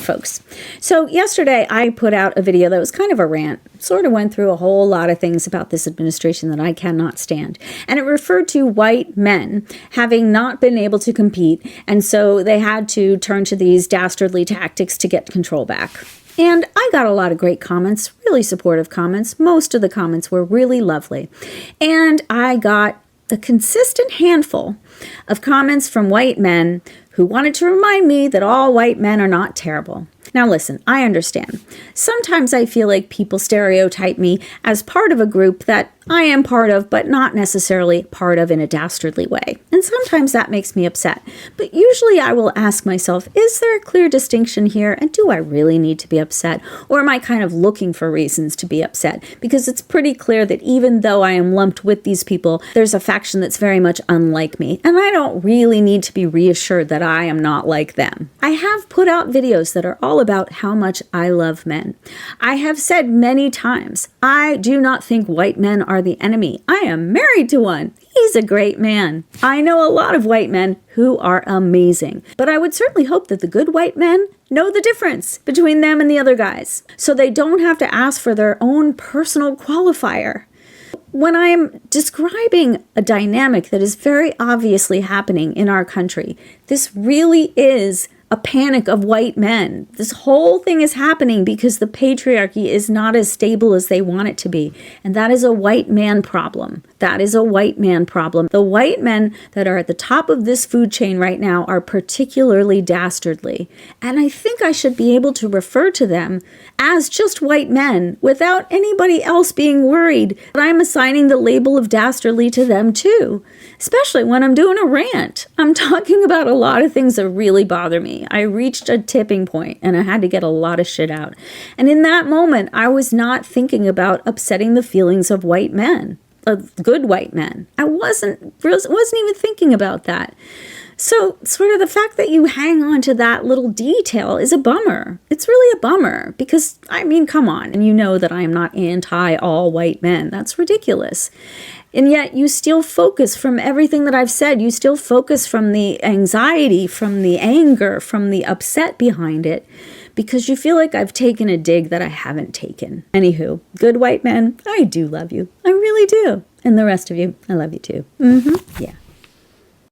folks. So yesterday I put out a video that was kind of a rant, sort of went through a whole lot of things about this administration that I cannot stand. And it referred to white men having not been able to compete, and so they had to turn to these dastardly tactics to get control back. And I got a lot of great comments, really supportive comments. Most of the comments were really lovely. And I got a consistent handful of comments from white men who wanted to remind me that all white men are not terrible. Now listen, I understand. Sometimes I feel like people stereotype me as part of a group that I am part of, but not necessarily part of in a dastardly way. And sometimes that makes me upset. But usually I will ask myself, is there a clear distinction here? And do I really need to be upset? Or am I kind of looking for reasons to be upset? Because it's pretty clear that even though I am lumped with these people, there's a faction that's very much unlike me. And I don't really need to be reassured that I am not like them. I have put out videos that are all about how much I love men. I have said many times, I do not think white men are the enemy. I am married to one. He's a great man. I know a lot of white men who are amazing, but I would certainly hope that the good white men know the difference between them and the other guys, so they don't have to ask for their own personal qualifier. When I'm describing a dynamic that is very obviously happening in our country, this really is a panic of white men. This whole thing is happening because the patriarchy is not as stable as they want it to be. And that is a white man problem. That is a white man problem. The white men that are at the top of this food chain right now are particularly dastardly. And I think I should be able to refer to them as just white men without anybody else being worried that I'm assigning the label of dastardly to them too. Especially when I'm doing a rant. I'm talking about a lot of things that really bother me. I reached a tipping point and I had to get a lot of shit out. And in that moment, I was not thinking about upsetting the feelings of white men, of good white men. I wasn't even thinking about that. So sort of the fact that you hang on to that little detail is a bummer. It's really a bummer because, I mean, come on. And you know that I am not anti all white men. That's ridiculous. And yet you still focus from everything that I've said. You still focus from the anxiety, from the anger, from the upset behind it, because you feel like I've taken a dig that I haven't taken. Anywho, good white men, I do love you. I really do. And the rest of you, I love you too. Yeah.